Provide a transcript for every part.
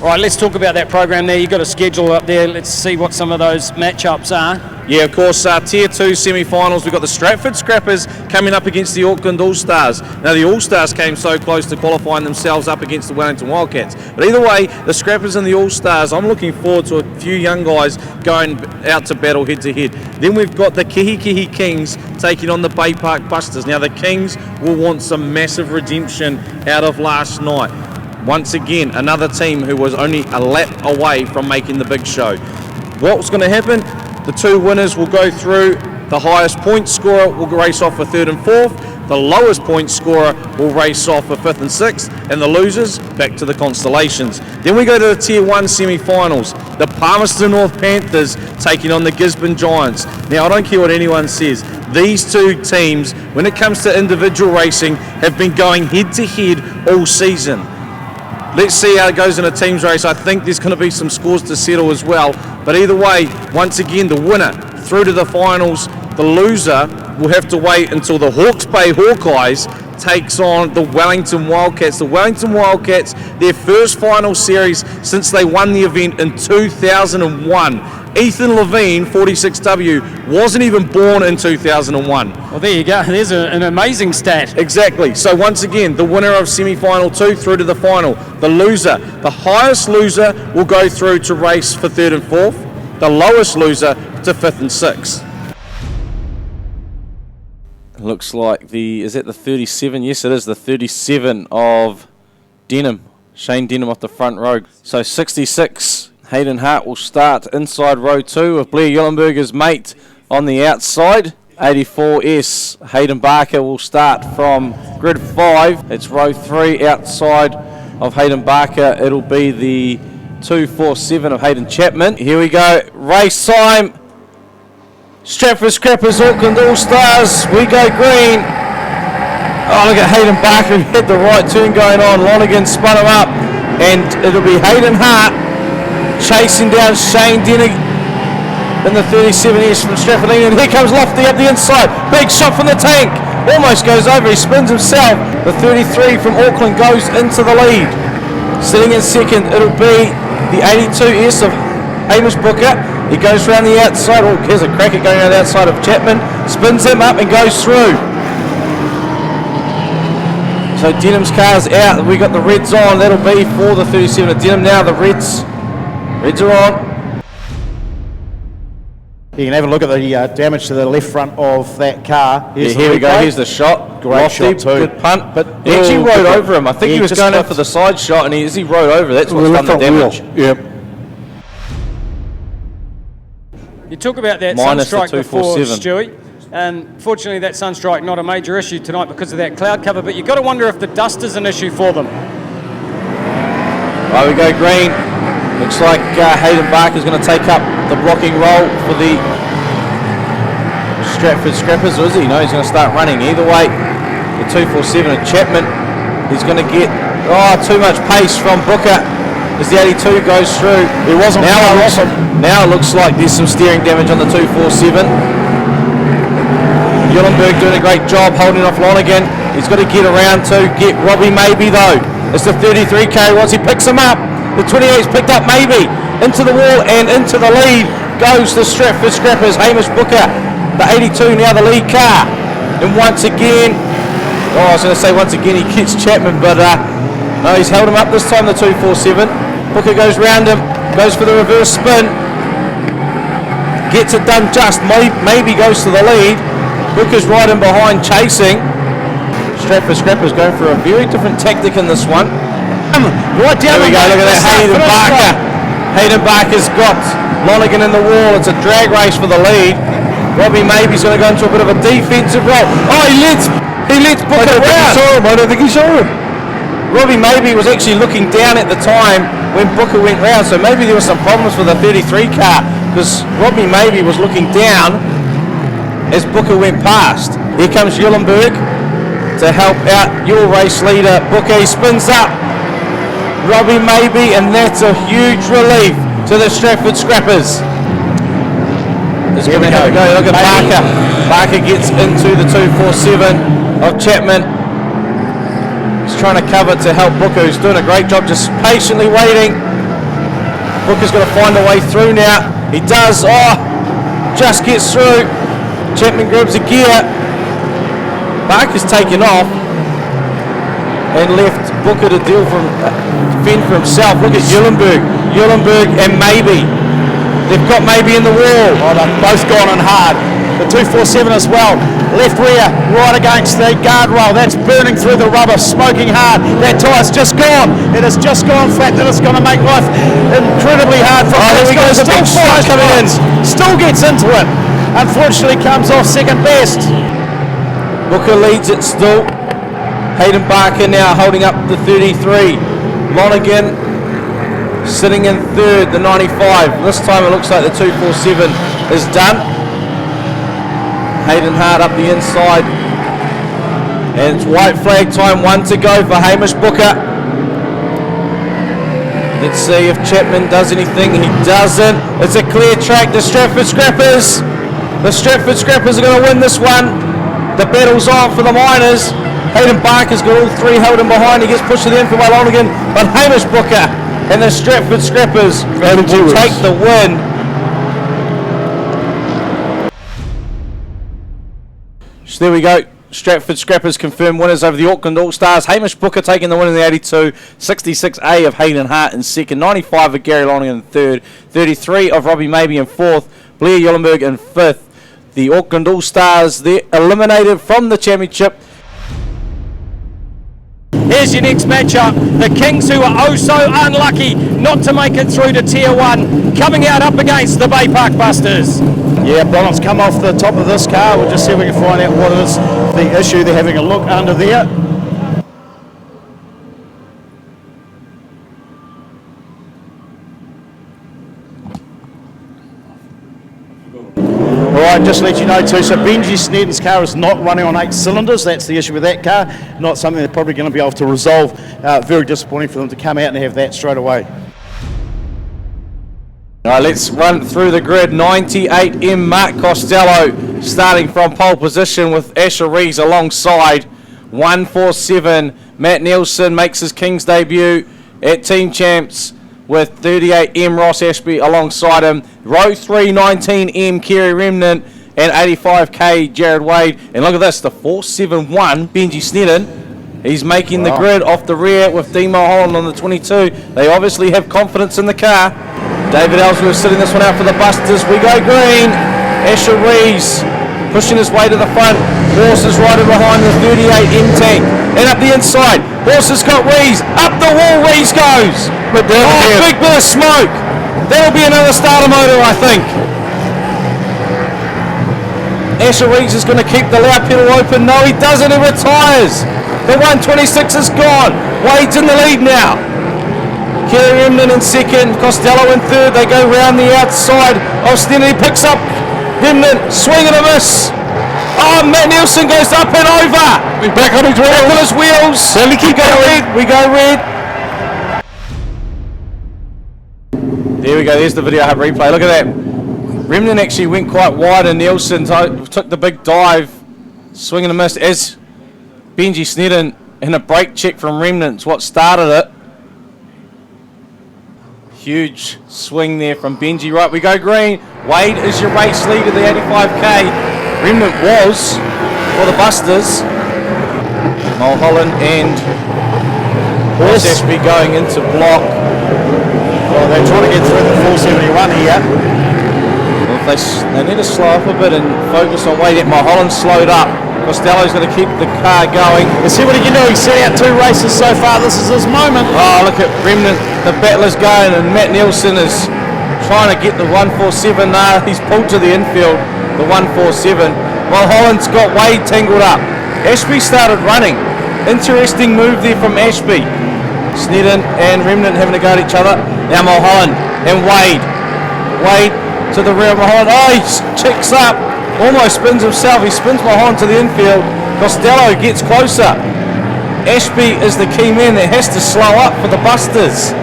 All right, let's talk about that program there. You've got a schedule up there. Let's see what some of those matchups are. Yeah, of course, Tier 2 semi-finals, we've got the Stratford Scrappers coming up against the Auckland All-Stars. Now, the All-Stars came so close to qualifying themselves up against the Wellington Wildcats. But either way, the Scrappers and the All-Stars, I'm looking forward to a few young guys going out to battle head-to-head. Then we've got the Kihi Kings taking on the Bay Park Busters. Now, the Kings will want some massive redemption out of last night. Once again, another team who was only a lap away from making the big show. What's going to happen? The two winners will go through. The highest point scorer will race off for 3rd and 4th. The lowest point scorer will race off for 5th and 6th. And the losers back to the Constellations. Then we go to the Tier 1 semi-finals. The Palmerston North Panthers taking on the Gisborne Giants. Now, I don't care what anyone says. These two teams, when it comes to individual racing, have been going head-to-head all season. Let's see how it goes in a team's race. I think there's going to be some scores to settle as well. But either way, once again, the winner through to the finals. The loser will have to wait until the Hawke's Bay Hawkeyes takes on the Wellington Wildcats. The Wellington Wildcats, their first final series since they won the event in 2001. Ethan Levine, 46W, wasn't even born in 2001. Well, there you go. There's an amazing stat. Exactly. So once again, the winner of semi-final 2 through to the final. The loser, the highest loser will go through to race for 3rd and 4th. The lowest loser to 5th and 6th. Looks like is that the 37? Yes, it is the 37 of Denham. Shane Denham off the front row. So 66. Hayden Hart will start inside row 2 with Blair Yellenberger's mate on the outside. 84S, Hayden Barker will start from grid 5. It's row 3 outside of Hayden Barker. It'll be the 247 of Hayden Chapman. Here we go, race time. Stratford Scrappers, Auckland All-Stars, we go green. Oh, look at Hayden Barker, he had the right turn going on. Lonergan spun him up, and it'll be Hayden Hart chasing down Shane Denham in the 37S from Stratford. And here comes Lofty up the inside. Big shot from the tank. Almost goes over. He spins himself. The 33 from Auckland goes into the lead. Sitting in second, it'll be the 82S of Hamish Booker. He goes around the outside. Oh, here's a cracker going around the outside of Chapman. Spins him up and goes through. So Denham's car's out. We got the reds on. That'll be for the 37 of Denham. Now the reds are on. You can have a look at the damage to the left front of that car. Here we go. Here's the shot. Great shot too. Good punt, but he actually rode over him. I think he was going in for the side shot, and as he rode over, that's what's done the damage. Yep. You talk about that Minus sunstrike the before, 247. Stewie. And fortunately, that sunstrike not a major issue tonight because of that cloud cover. But you've got to wonder if the dust is an issue for them. Right, we go green. Looks like Hayden Barker's going to take up the blocking role for the Stratford Scrappers, or is he? No, he's going to start running. Either way, the 247 of Chapman is going to get too much pace from Booker as the 82 goes through. It wasn't now it looks like there's some steering damage on the 247. Yellenberg doing a great job holding off Lonergan. He's got to get around to get Robbie Maybe though. It's the 33k once he picks him up. The 28's picked up Maybe into the wall and into the lead goes the Stratford Scrappers. Hamish Booker, the 82 now the lead car. And once again, I was going to say once again he gets Chapman, but no, he's held him up this time, the 247. Booker goes round him, goes for the reverse spin, gets it done just, Maybe goes to the lead. Booker's right in behind chasing. Stratford Scrappers going for a very different tactic in this one. Right down. There we go, look at that, Hayden Barker. Hayden Barker's got Lonergan in the wall. It's a drag race for the lead. Robbie Maybe's going to go into a bit of a defensive role. Oh, he lets Booker round. I don't think he saw him. Robbie Maybe was actually looking down at the time when Booker went round, so maybe there were some problems with the 33 car because Robbie Maybe was looking down as Booker went past. Here comes Yellenberg to help out your race leader Booker. He spins up Robbie Maybe, and that's a huge relief to the Stratford Scrappers. It's going to go. Look at Barker. Barker gets into the 247 of Chapman. He's trying to cover to help Booker, who's doing a great job just patiently waiting. Booker's going to find a way through now. He does. Oh, just gets through. Chapman grabs a gear. Barker's taken off and left Booker to defend for himself. Look at Eulenberg and Maybe. They've got Maybe in the wall. Oh, they've both gone in hard. The 247 as well. Left rear, right against the guardrail. That's burning through the rubber, smoking hard. That tire's just gone. It has just gone flat. That is going to make life incredibly hard for him. There he goes, a big shot coming in. Still gets into it. Unfortunately comes off second best. Booker leads it still. Hayden Barker now holding up the 33. Lonergan sitting in third, the 95. This time it looks like the 247 is done. Hayden Hart up the inside. And it's white flag time, 1 to go for Hamish Booker. Let's see if Chapman does anything. He doesn't. It's a clear track. The Stratford Scrappers are going to win this one. The battle's on for the Miners. Hayden Barker's got all three held in behind. He gets pushed to the end for Lonergan. But Hamish Booker and the Stratford Scrappers will take the win. So there we go. Stratford Scrappers confirmed winners over the Auckland All-Stars. Hamish Booker taking the win in the 82. 66A of Hayden Hart in second. 95 of Gary Lonergan in third. 33 of Robbie Maybe in fourth. Blair Eulenberg in fifth. The Auckland All-Stars, they're eliminated from the championship. Here's your next matchup. The Kings, who are oh so unlucky not to make it through to Tier 1, coming out up against the Bay Park Busters. Yeah, Bronnan's come off the top of this car. We'll just see if we can find out what is the issue. They're having a look under there. Alright, just to let you know too, so Benji Sneddon's car is not running on 8 cylinders. That's the issue with that car. Not something they're probably going to be able to resolve. Very disappointing for them to come out and have that straight away. Alright, let's run through the grid. 98M Mark Costello starting from pole position with Asher Rees alongside. 147 Matt Nielsen makes his Kings debut at Team Champs with 38M Ross Ashby alongside him. Row 3, 19M Kerry Remnant and 85K Jared Wade. And look at this, the 471 Benji Sneddon. He's making the grid off the rear with Demo Holland on the 22. They obviously have confidence in the car. David Ellsworth sitting this one out for the Busters. We go green. Asher Rees pushing his way to the front. Horse is right in behind the 38M tank. And up the inside, Horse has got Rees. Up the wall, Rees goes. Big bit of smoke. That'll be another starter motor, I think. Asher Rees is going to keep the loud pedal open. No, he doesn't. He retires. The 126 is gone. Wade's in the lead now. Kerry Remnant in second. Costello in third. They go round the outside of Sneddon. He picks up Remnant. Swing and a miss. Oh, Matt Nielsen goes up and over. Back on his wheels. Back on his wheels. We go red. We go red. There we go. There's the video hub replay. Look at that. Remnant actually went quite wide and Nielsen took the big dive. Swing and a miss as Benji Sneddon in a brake check from Remnant's what started it. Huge swing there from Benji. Right, we go green. Wade is your race leader, the 85K. Remnant was for the Busters. Mulholland and Horse Ashby going into block. Well, they're trying to get through the 471 here. Well, they need to slow up a bit and focus on Wade. Mulholland slowed up. Costello's going to keep the car going. Let's see what he can do. He's set out 2 races so far. This is his moment. Oh, look at Remnant. The battler's going and Matt Nielsen is trying to get the 147. He's pulled to the infield, the 147. Mulholland's got Wade tangled up. Ashby started running. Interesting move there from Ashby. Sneddon and Remnant having a go at each other. Now Mulholland and Wade. Wade to the rear of Mulholland. Oh, he checks up. Almost spins himself. He spins Mulholland to the infield. Costello gets closer. Ashby is the key man that has to slow up for the Busters.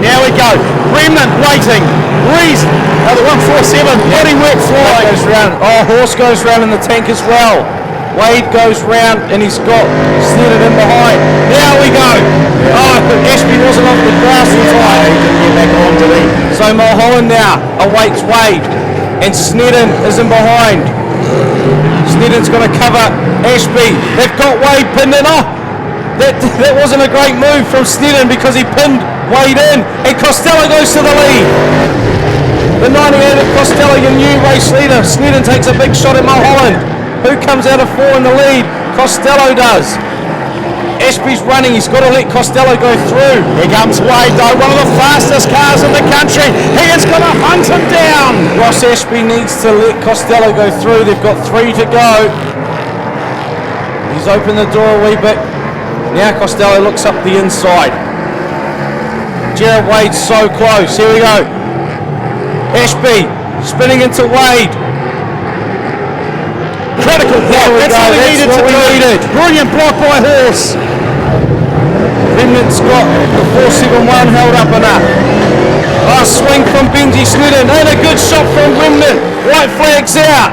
Now we go. Remnant waiting. Rees, the 147. Body work fly. Goes round. Oh, Horse goes round in the tank as well. Wade goes round and he's got Snedden in behind. Now we go. Oh, Ashby wasn't off the grass in time. He didn't get back on, did he? So Mulholland now awaits Wade and Snedden is in behind. Snedden's going to cover Ashby. They've got Wade pinned in. Oh, that wasn't a great move from Snedden because he pinned Wade in and Costello goes to the lead. The 98 of Costello, your new race leader. Snedden takes a big shot at Mulholland. Who comes out of 4 in the lead? Costello does. Ashby's running, he's got to let Costello go through. Here comes Wade though, one of the fastest cars in the country. He is going to hunt him down. Ross Ashby needs to let Costello go through. They've got 3 to go. He's opened the door a wee bit. Now Costello looks up the inside. Jared Wade's so close. Here we go. Ashby spinning into Wade. Critical block. That's what we needed to do. Brilliant block by Horse. Remnant's got the 471 held up enough. Oh, swing from Benji Snedden and a good shot from Remnant. White flags out.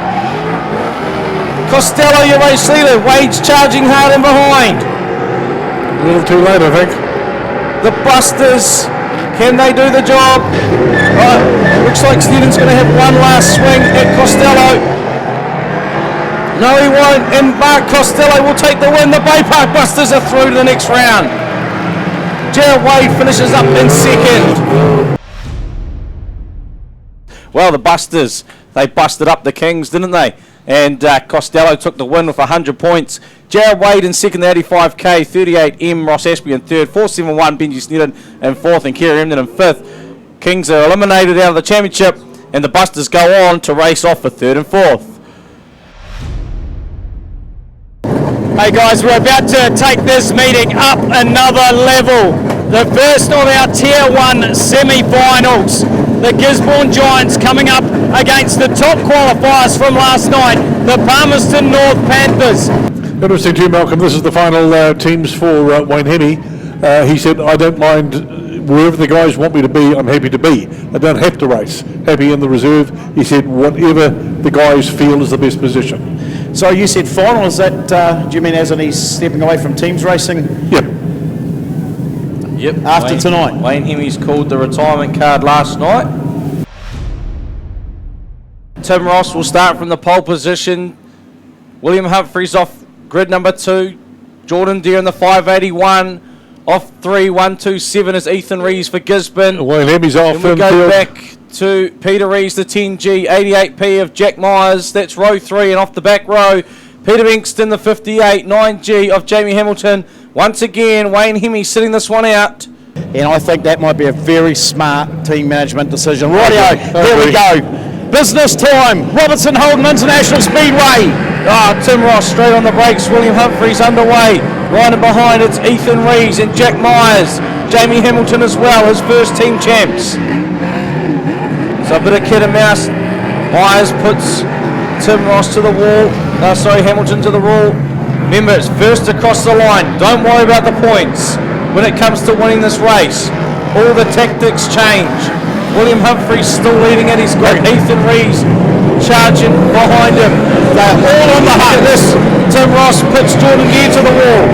Costello, your race leader. Wade's charging hard in behind. A little too late, I think. The Busters, can they do the job? Oh, looks like Snedden's going to have one last swing at Costello. No, he won't, and Mark Costello will take the win. The Bay Park Busters are through to the next round. Jared Wade finishes up in second. Well, the Busters, they busted up the Kings, didn't they? And Costello took the win with 100 points. Jared Wade in second, 85k, 38M, Ross Ashby in third, 471, Benji Snedden in fourth, and Kerry Emden in fifth. Kings are eliminated out of the championship, and the Busters go on to race off for third and fourth. Hey guys, we're about to take this meeting up another level. The first of our Tier 1 semi-finals. The Gisborne Giants coming up against the top qualifiers from last night, the Palmerston North Panthers. Interesting too, Malcolm. This is the final teams for Wayne Hemi. He said, I don't mind wherever the guys want me to be, I'm happy to be. I don't have to race. Happy in the reserve. He said, whatever the guys feel is the best position. So you said final, is that, do you mean as in he's stepping away from teams racing? Yep. Yep. After tonight. Wayne Hemi's called the retirement card last night. Tim Ross will start from the pole position. William Humphries off grid number 2. Jordan Deere in the 581. Off 3, 127 is Ethan Rees for Gisborne. Wayne Hemi's off. Then we go back to Peter Rees, the 10G, 88p of Jack Myers. That's row 3, and off the back row, Peter Bankston, the 58, 9G of Jamie Hamilton. Once again, Wayne Hemi sitting this one out. And I think that might be a very smart team management decision. Rightio, here we go. Business time. Robertson Holden International Speedway. Tim Ross straight on the brakes. William Humphries underway. Right in behind, it's Ethan Rees and Jack Myers. Jamie Hamilton as well, his first team champs. So a bit of kid and mouse. Myers puts Tim Ross to the wall. Hamilton to the wall. Remember, it's first across the line. Don't worry about the points when it comes to winning this race. All the tactics change. William Humphries still leading it. He's got Ethan Rees charging behind him. They're all on the hunt. This Tim Ross puts Jordan Deere to the wall.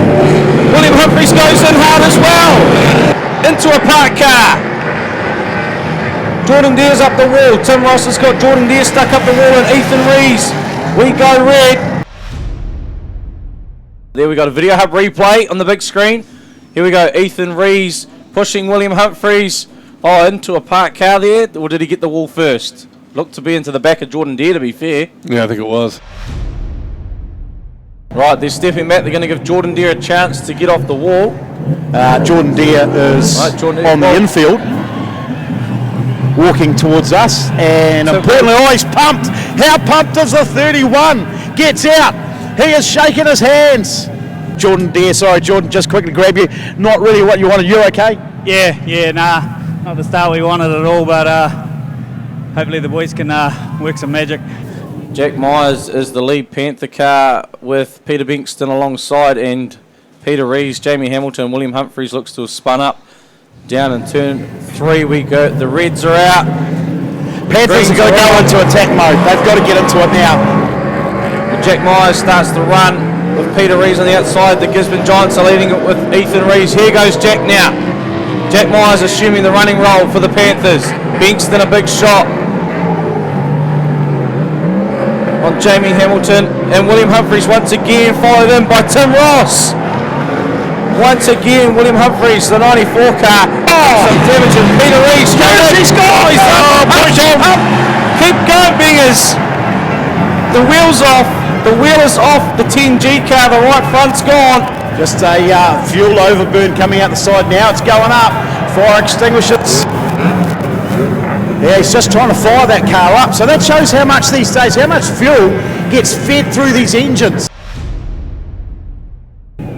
William Humphries goes in hard as well. Into a parked car. Jordan Deere's up the wall. Tim Ross has got Jordan Deere stuck up the wall, and Ethan Rees. We go red. There we got a video hub replay on the big screen. Here we go. Ethan Rees pushing William Humphries into a parked car there. Or did he get the wall first? Looked to be into the back of Jordan Deere, to be fair. Yeah, I think it was. Right, they're stepping back. They're going to give Jordan Deere a chance to get off the wall. Jordan Deere is on the infield, walking towards us, and importantly, he's pumped. How pumped is the 31? Gets out. He is shaking his hands. Jordan Deere, sorry, Jordan, just quickly grab you. Not really what you wanted. You're okay? Yeah, nah. Not the start we wanted at all, but hopefully the boys can work some magic. Jack Myers is the lead Panther car with Peter Bankston alongside, and Peter Rees, Jamie Hamilton, William Humphries looks to have spun up. Down in turn 3 we go. The Reds are out. Panthers are going to go into attack mode. They've got to get into it now. Jack Myers starts the run with Peter Rees on the outside. The Gisborne Giants are leading it with Ethan Rees. Here goes Jack now. Jack Myers assuming the running role for the Panthers. Bankston a big shot on Jamie Hamilton, and William Humphries once again followed in by Tim Ross. Once again, William Humphries, the 94 car. Some damage, and Peter Rees. He's gone! Keep going, Bingers. The wheel's off. The wheel is off. The 10G car, the right front's gone. Just a fuel overburn coming out the side now. It's going up. Fire extinguishers. Yeah, he's just trying to fire that car up. So that shows how much these days, how much fuel gets fed through these engines.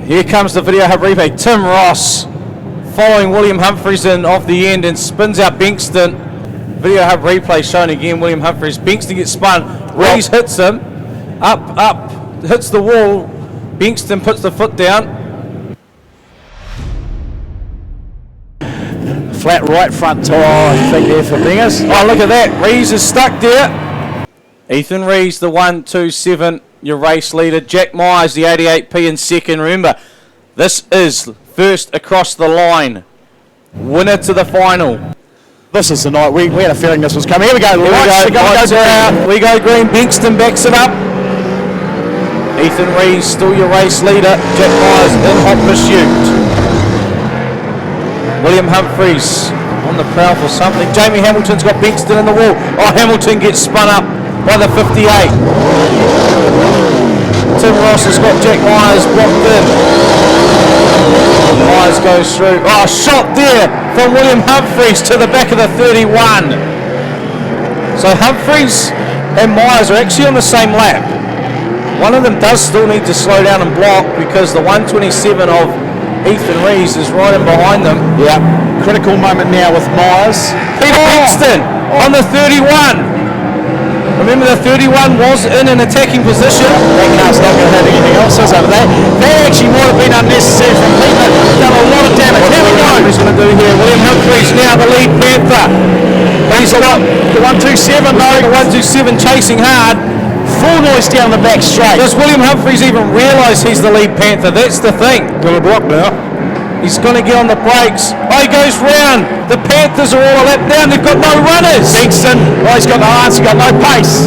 Here comes the video hub replay. Tim Ross following William Humphries in off the end and spins out Bankston. Video hub replay showing again William Humphries. Bankston gets spun. Rees hits him. Up, hits the wall. Bankston puts the foot down. Flat right front tyre, I think, there for Bingers. Oh, look at that. Rees is stuck there. Ethan Rees, the 127, your race leader. Jack Myers, the 88P in second. Remember, this is first across the line. Winner to the final. This is the night. We had a feeling this was coming. Here we go. Lights Lights out. We go green. Bankston backs it up. Ethan Rees, still your race leader. Jack Myers in hot pursuit. William Humphries on the prowl for something. Jamie Hamilton's got Bankston in the wall. Oh, Hamilton gets spun up by the 58. Tim Ross has got Jack Myers blocked in. Myers goes through. Oh, shot there from William Humphries to the back of the 31. So Humphries and Myers are actually on the same lap. One of them does still need to slow down and block because the 127 of Ethan Rees is right in behind them. Yeah, critical moment now with Myers. Peter Bankston on the 31. Remember the 31 was in an attacking position. That car's not going to have anything else over there. That actually might have been unnecessary from Peter. Done a lot of damage. Here we go. What he's going to do here. William Humphries now the lead Panther. He's got the 127 though. The 127 chasing hard. Full noise down the back straight. Does William Humphries even realise he's the lead Panther? That's the thing. Got a block now. He's going to get on the brakes. Oh, he goes round. The Panthers are all a lap down. They've got no runners. Bankston, oh, he's got no answer, got no pace.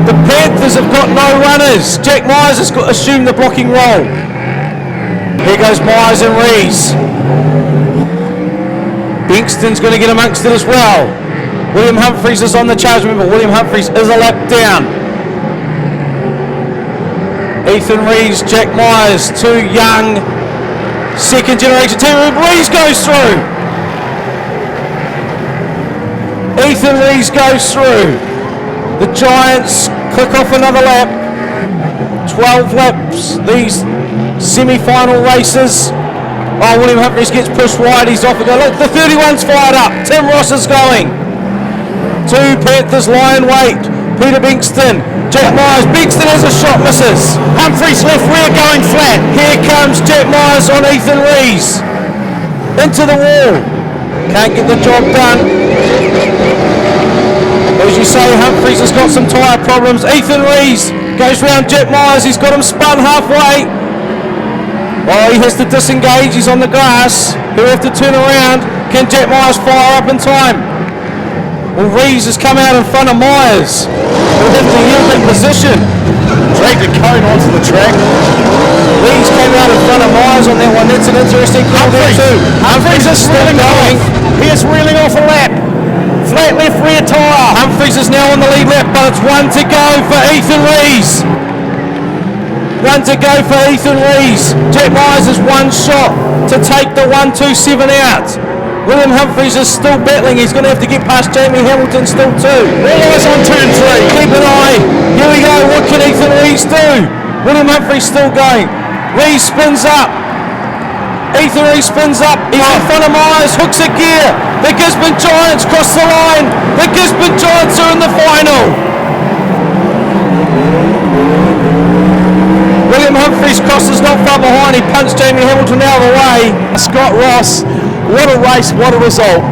The Panthers have got no runners. Jack Myers has got assumed the blocking role. Here goes Myers and Rees. Bankston's going to get amongst it as well. William Humphries is on the charge. Remember, William Humphries is a lap down. Ethan Rees, Jack Myers, too young. Second generation team. Rees goes through. Ethan Rees goes through. The Giants click off another lap. 12 laps. These semi-final races. Oh, William Humphries gets pushed wide. He's off again. Look, the 31's fired up. Tim Ross is going. Two Panthers lie in wait. Peter Bankston. Jack Myers. Bankston has a shot, misses. Humphries left rear going flat. Here comes Jack Myers on Ethan Rees. Into the wall. Can't get the job done. As you say, Humphries has got some tyre problems. Ethan Rees goes round Jack Myers. He's got him spun halfway. Oh, he has to disengage. He's on the grass. He'll have to turn around. Can Jack Myers fire up in time? Well, Rees has come out in front of Myers. He'll have to yield in position. Dragged a cone onto the track. Rees came out in front of Myers on that one. That's an interesting call there too. Humphries is reeling going. He is reeling off a lap. Flat left rear tyre. Humphries is now on the lead lap, but it's one to go for Ethan Rees. One to go for Ethan Rees. Jack Myers has one shot to take the 127 out. William Humphries is still battling. He's going to have to get past Jamie Hamilton still too. All eyes on turn 3. Keep an eye. Here we go. What can Ethan Rees do? William Humphries still going. Rees spins up. Ethan Rees spins up. He's in front of Myers. Hooks a gear. The Gisborne Giants cross the line. The Gisborne Giants are in the final. William Humphries crosses not far behind. He punched Jamie Hamilton out of the way. Scott Ross, what a race, what a result.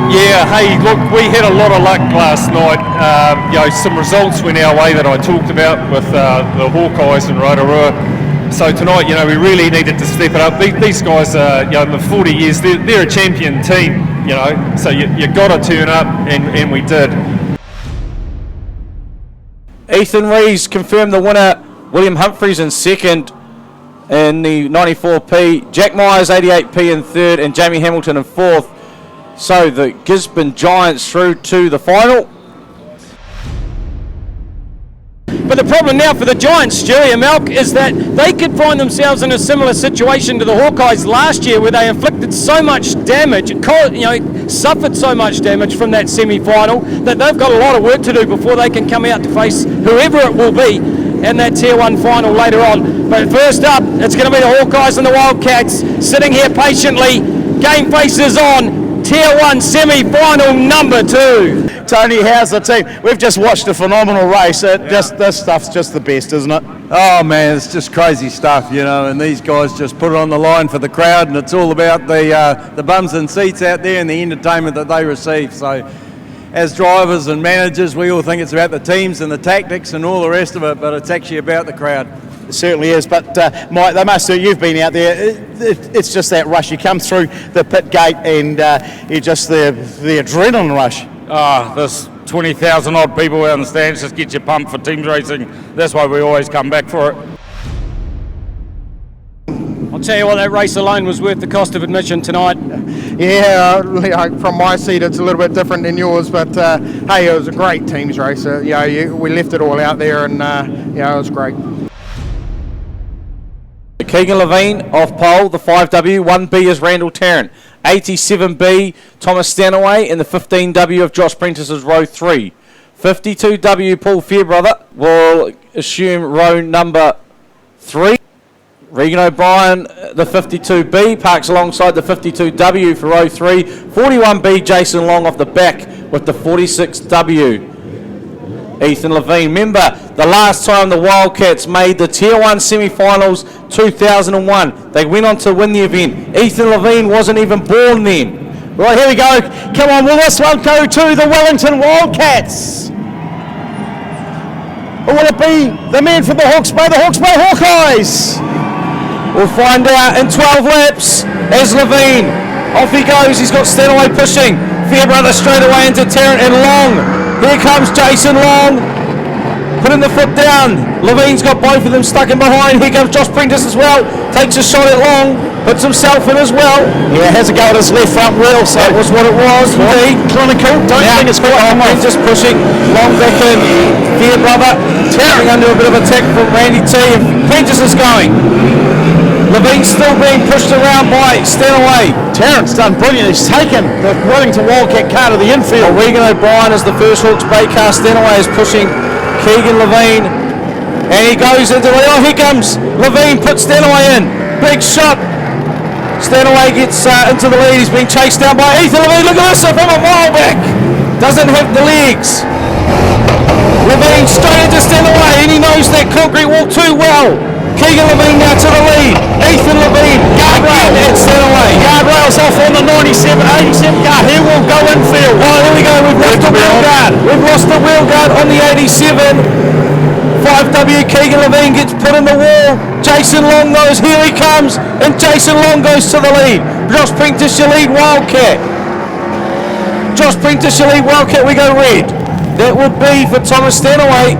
Yeah, hey, look, we had a lot of luck last night. Some results went our way that I talked about with the Hawkeyes and Rotorua. So tonight, we really needed to step it up. These guys, in the 40 years, they're a champion team, so you got to turn up, and we did. Ethan Rees confirmed the winner. William Humphreys in second in the 94p. Jack Myers 88p in third, and Jamie Hamilton in fourth. So the Gisborne Giants through to the final. But the problem now for the Giants, Stewie and Malk, is that they could find themselves in a similar situation to the Hawkeyes last year, where they inflicted so much damage, suffered so much damage from that semi-final, that they've got a lot of work to do before they can come out to face whoever it will be in that Tier 1 final later on. But first up, it's going to be the Hawkeyes and the Wildcats sitting here patiently. Game faces on. Tier 1 semi-final number 2. Tony, how's the team? We've just watched a phenomenal race. This stuff's just the best, isn't it? Oh man, it's just crazy stuff, and these guys just put it on the line for the crowd, and it's all about the bums and seats out there and the entertainment that they receive. So as drivers and managers, we all think it's about the teams and the tactics and all the rest of it, but it's actually about the crowd. It certainly is, but Mike, they must do. You've been out there. It's just that rush. You come through the pit gate, and you just the adrenaline rush. There's 20,000 odd people out in the stands. Just get you pumped for teams racing. That's why we always come back for it. I'll tell you what, that race alone was worth the cost of admission tonight. Yeah, from my seat it's a little bit different than yours, but hey, it was a great teams race. We left it all out there, and it was great. Keegan Levine off pole, the 5W. 1B is Randall Tarrant. 87B, Thomas Stanaway, and the 15W of Josh Prentice is row 3. 52W, Paul Fairbrother, will assume row number 3. Regan O'Brien, the 52B, parks alongside the 52W for row 3. 41B, Jason Long off the back with the 46W. Ethan Levine. Remember, the last time the Wildcats made the Tier 1 semi-finals, 2001. They went on to win the event. Ethan Levine wasn't even born then. Right, here we go. Come on, will this one go to the Wellington Wildcats? Or will it be the men from the Hawke's Bay Hawkeyes? We'll find out in 12 laps as Levine. Off he goes, he's got Stanaway pushing. Fairbrother straight away into Tarrant and Long. Here comes Jason Long, putting the foot down. Levine's got both of them stuck in behind. Here comes Josh Prentice as well. Takes a shot at Long, puts himself in as well. Yeah, has a go at his left front wheel. So that was what it was, indeed. Clinical, don't think it's quite on. Prentice pushing, Long back in. Fairbrother, coming under a bit of attack from Randy T. And Prentice is going. Levine still being pushed around by Stanaway. Tarrant's done brilliant. He's taken the Wellington Wildcat car to the infield. Regan O'Brien is the first Hawke's Bay car. Stanaway is pushing Keegan Levine. And he goes into the... Oh, here comes Levine. Puts Stanaway in. Big shot. Stanaway gets into the lead. He's being chased down by Ethan Levine. Look at this from a mile back. Doesn't have the legs. Levine straight into Stanaway. And he knows that concrete wall too well. Keegan Levine now to the lead. Ethan Levine, guardrail at Stanaway. Guardrails off on the 87 car. He will go infield. Oh, here we go. We've lost the wheel guard. We've lost the wheel guard on the 87. 5W, Keegan Levine gets put in the wall. Jason Long goes, here he comes. And Jason Long goes to the lead. Josh Prentice, your lead Wildcat. Josh Prentice, your lead Wildcat. We go red. That would be for Thomas Stanaway.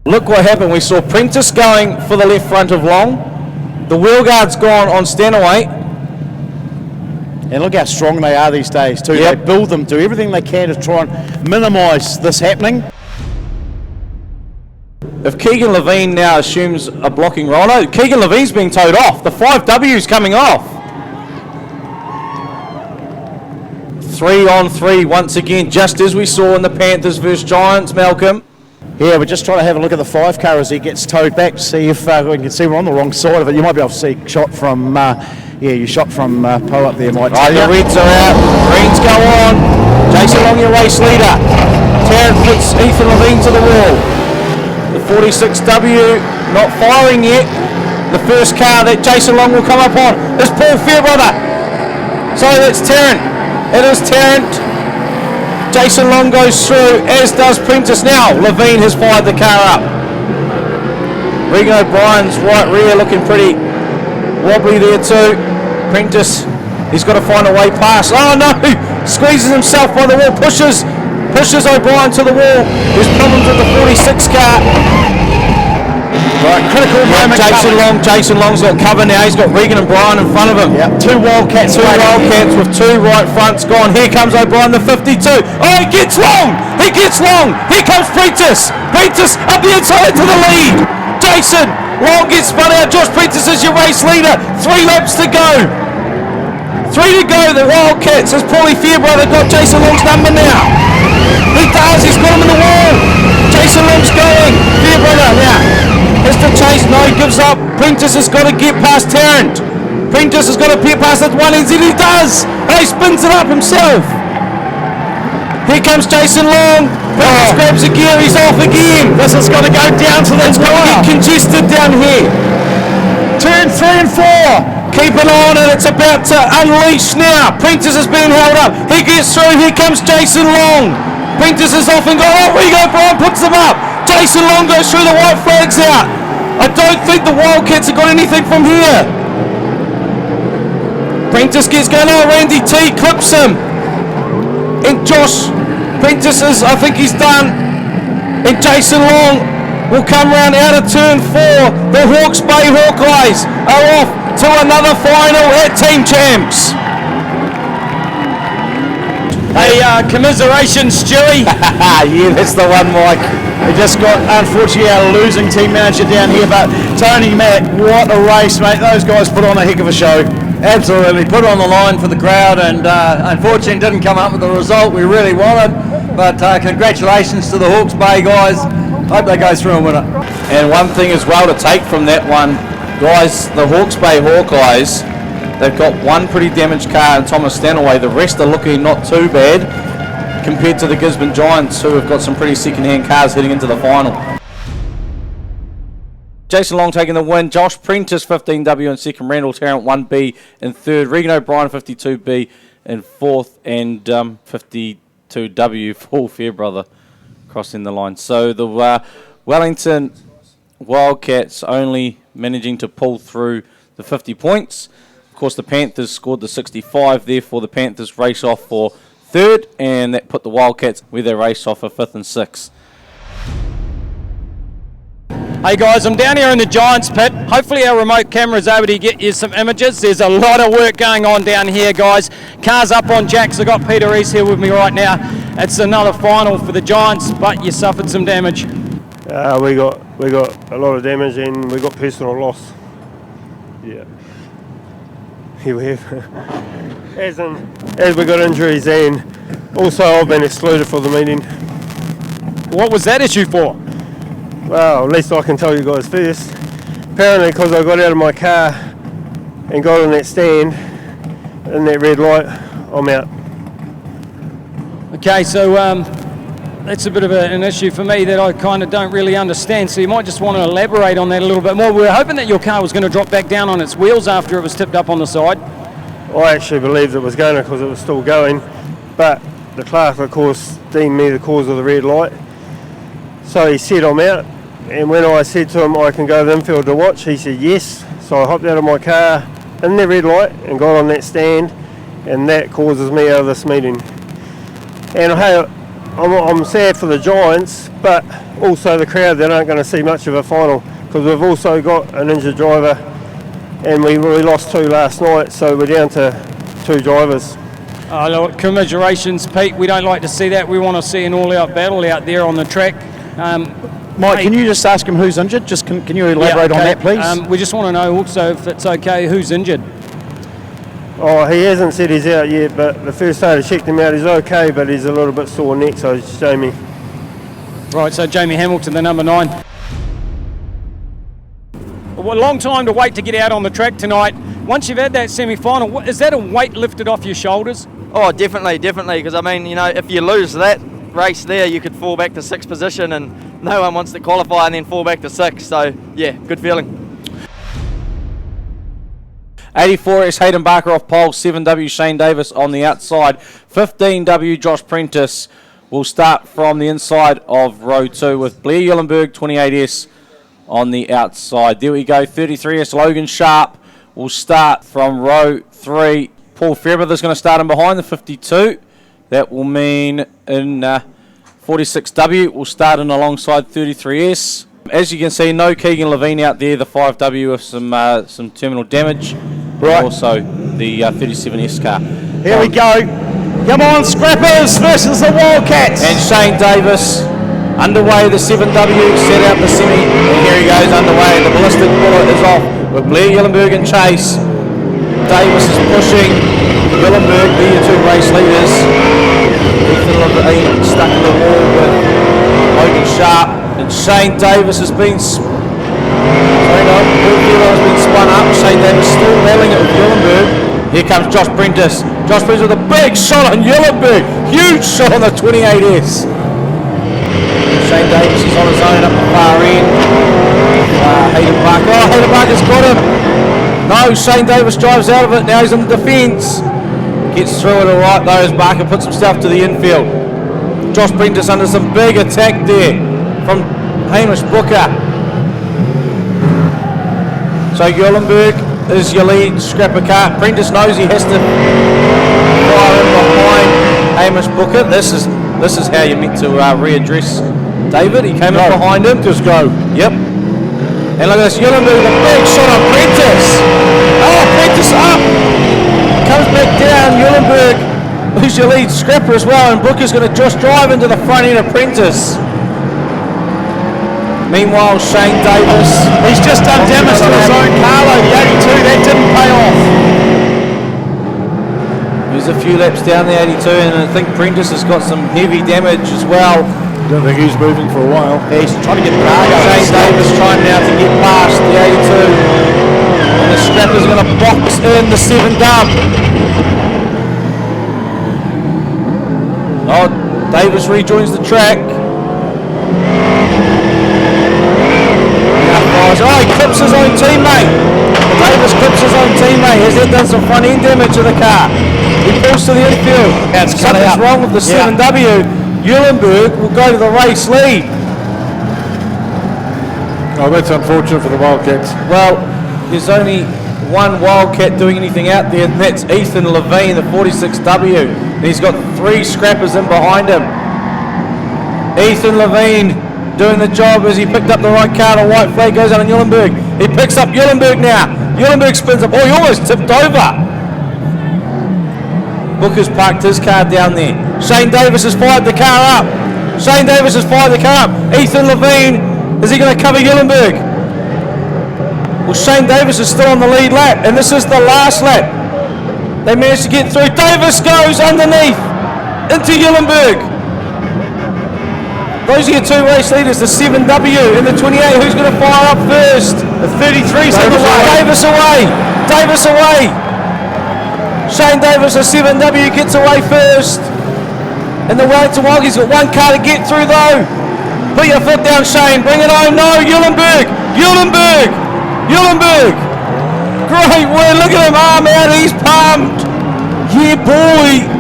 Look what happened. We saw Prentice going for the left front of Long. The wheel guard's gone on Stanaway. And look how strong they are these days too. Yep. They build them, do everything they can to try and minimise this happening. If Keegan Levine now assumes a blocking role, no, Keegan Levine's being towed off. The 5W's coming off. 3 on 3 once again, just as we saw in the Panthers versus Giants, Malcolm. Yeah, we're just trying to have a look at the 5 car as he gets towed back to see if we can see we're on the wrong side of it. You might be able to see shot from, you shot from Poe up there, Mike. Oh, the reds are out, greens go on. Jason Long, your race leader. Tarrant puts Ethan Levine to the wall. The 46W not firing yet. The first car that Jason Long will come up on is Paul Fairbrother. So it's Tarrant. It is Tarrant. Jason Long goes through, as does Prentice now. Levine has fired the car up. Regan O'Brien's right rear looking pretty wobbly there too. Prentice, he's got to find a way past. Oh no! Squeezes himself by the wall, pushes O'Brien to the wall. There's problems with the 46 car. Right, critical moment. Jason Long's got cover now. He's got Regan and Brian in front of him. Yep, two Wildcats with two right fronts gone. Here comes O'Brien, the 52. Oh, he gets Long. Here comes Prentice. Prentice up the inside to the lead. Jason Long gets spun out. Josh Prentice is your race leader. 3 laps to go. 3 to go. The Wildcats. Has Paulie Fairbrother got Jason Long's number now? He does. He's got him in the wall. Jason Long's going. Fairbrother now. Has to chase, no, he gives up. Prentice has got to get past Tarrant. Prentice has got to get past that one ENZED, he does! And he spins it up himself. Here comes Jason Long. Prentice grabs a gear, he's off again. This is going to go down to the It's going to get congested down here. Turn 3 and 4. Keep it on and it's about to unleash now. Prentice is being held up. He gets through, here comes Jason Long. Prentice is off and gone. Oh, we go, Brian puts them up. Jason Long goes through, the white flags out. I don't think the Wildcats have got anything from here. Prentice gets going. Oh, Randy T clips him. And Josh Prentice is, I think he's done. And Jason Long will come round out of turn 4. The Hawke's Bay Hawkeyes are off to another final at Team Champs. Hey, commiserations, Stewie. Yeah, that's the one, Mike. We just got, unfortunately, our losing team manager down here, but Tony Mack, what a race, mate. Those guys put on a heck of a show. Absolutely, put on the line for the crowd, and unfortunately didn't come up with the result we really wanted. But congratulations to the Hawke's Bay guys. Hope they go through and win it. And one thing as well to take from that one, guys, the Hawke's Bay Hawkeyes, they've got one pretty damaged car in Thomas Stanaway. The rest are looking not too bad compared to the Gisborne Giants, who have got some pretty second-hand cars heading into the final. Jason Long taking the win. Josh Prentice 15W in second. Randall Tarrant 1B in third. Regan O'Brien 52B in fourth, and 52W for Fairbrother crossing the line. So the Wellington Wildcats only managing to pull through the 50 points. Of course, the Panthers scored the 65, therefore the Panthers race off for third, and that put the Wildcats where they race off for 5th and 6th. Hey guys, I'm down here in the Giants pit. Hopefully our remote camera is able to get you some images. There's a lot of work going on down here, guys. Cars up on jacks. I've got Peter Reese here with me right now. It's another final for the Giants, but you suffered some damage. We got a lot of damage and we got personal loss. Yeah. Here we have. As we got injuries, and also I've been excluded for the meeting. What was that issue for? Well, at least I can tell you guys first. Apparently, because I got out of my car and got on that stand in that red light, I'm out. Okay, so that's a bit of an issue for me that I kind of don't really understand. So you might just want to elaborate on that a little bit more. We were hoping that your car was going to drop back down on its wheels after it was tipped up on the side. I actually believed it was going to because it was still going, but the clerk, of course, deemed me the cause of the red light. So he said I'm out, and when I said to him I can go to the infield to watch, he said yes. So I hopped out of my car in the red light and got on that stand, and that causes me out of this meeting. And hey, I'm sad for the Giants, but also the crowd, they aren't going to see much of a final because we've also got an injured driver, and we lost 2 last night, so we're down to 2 drivers. Oh, look, commiserations, Pete. We don't like to see that. We want to see an all-out battle out there on the track. Mike, can you just ask him who's injured? Just can you elaborate on that, please? We just want to know also, if it's okay, who's injured. Oh, he hasn't said he's out yet, but the first day I checked him out, he's okay, but he's a little bit sore neck, so it's Jamie. Right, so Jamie Hamilton, the number 9. Well, a long time to wait to get out on the track tonight. Once you've had that semi-final, is that a weight lifted off your shoulders? Oh, definitely, because I mean, you know, if you lose that race there, you could fall back to 6th position, and no one wants to qualify and then fall back to 6th, so yeah, good feeling. 84S Hayden Barker off pole, 7W Shane Davis on the outside, 15W Josh Prentice will start from the inside of row 2 with Blair Yellenberg 28S on the outside. There we go, 33S Logan Sharp will start from row 3. Paul Fairbrother's going to start in behind the 52. That will mean in 46W will start in alongside 33S. As you can see, no Keegan Levine out there, the 5W with some terminal damage. Right. Also the 37S car. Here we go. Come on, Scrappers versus the Wildcats. And Shane Davis underway, the 7W set out the semi. And here he goes underway. The ballistic bullet is off with Blair Yellenberg in chase. Davis is pushing Yellenberg, the two race leaders. Ethan Levine stuck in the wall with Logan Sharp. And Shane Davis has been spun up. Shane Davis still rallying it with Yellenberg. Here comes Josh Prentice. Josh Prentice with a big shot on Yellenberg. Huge shot on the 28S. Shane Davis is on his own up the far end. Hayden Barker. Oh, Hayden Barker's got him. No, Shane Davis drives out of it. Now he's in the defence. Gets through it all right though as Barker puts himself to the infield. Josh Prentice under some big attack there from Hamish Booker. So Yellenberg is your lead scrapper car. Prentice knows he has to fire in behind Hamish Booker. This is how you're meant to readdress David. He came in behind him. Just go. Yep. And look at this, Yellenberg with a big shot on Prentice. Oh, Prentice up. Comes back down, Yellenberg, who's your lead scrapper as well, and Booker's going to just drive into the front end of Prentice. Meanwhile, Shane Davis, he's just done damage to his own car, though, the 82, that didn't pay off. He's a few laps down the 82, and I think Prentice has got some heavy damage as well. I don't think he's moving for a while. Yeah, he's trying to get the car going. Shane Davis trying now to get past the 82. And the scrapper's going to box in the 7 dump. Oh, Davis rejoins the track. Oh, he clips his own teammate. Davis clips his own teammate. Has that done some front end damage to the car? He pulls to the infield. Something's wrong with the 7W. Yellenberg will go to the race lead. Oh, that's unfortunate for the Wildcats. Well, there's only one Wildcat doing anything out there, and that's Ethan Levine, the 46W. And he's got 3 scrappers in behind him. Ethan Levine doing the job as he picked up the right car. The white flag goes out on Yellenberg. He picks up Yellenberg now. Yellenberg spins up. Oh, he almost tipped over. Booker's parked his car down there. Shane Davis has fired the car up. Shane Davis has fired the car up. Ethan Levine, is he going to cover Yellenberg? Well, Shane Davis is still on the lead lap, and this is the last lap. They managed to get through. Davis goes underneath into Yellenberg. Those are your 2 race leaders, the 7W and the 28. Who's going to fire up first? The 33's on the way. Davis away. Davis away. Shane Davis, the 7W, gets away first. And the Wellington Hawkeyes got 1 car to get through though. Put your foot down, Shane. Bring it home. No, Yellenberg. Yellenberg. Yellenberg. Great win. Look at him. Arm out. He's pumped. Yeah, boy.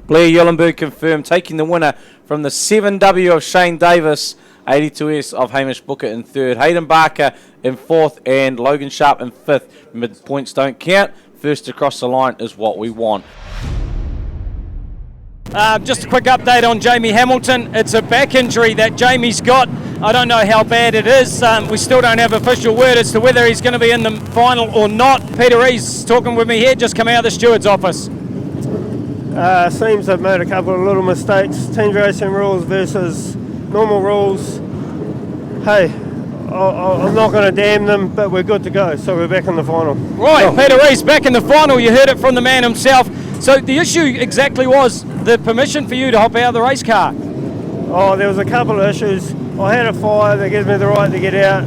Blair Yellenberg confirmed, taking the winner from the 7W of Shane Davis, 82S of Hamish Booker in 3rd, Hayden Barker in 4th, and Logan Sharp in 5th. Mid points don't count. First across the line is what we want. Just a quick update on Jamie Hamilton. It's a back injury that Jamie's got. I don't know how bad it is. We still don't have official word as to whether he's going to be in the final or not. Peter Rees talking with me here, just come out of the steward's office. Seems they've made a couple of little mistakes. Team racing rules versus normal rules. Hey, I'm not going to damn them, but we're good to go. So we're back in the final. Right, Peter Rees back in the final. You heard it from the man himself. So the issue exactly was the permission for you to hop out of the race car. Oh, there was a couple of issues. I had a fire that gives me the right to get out.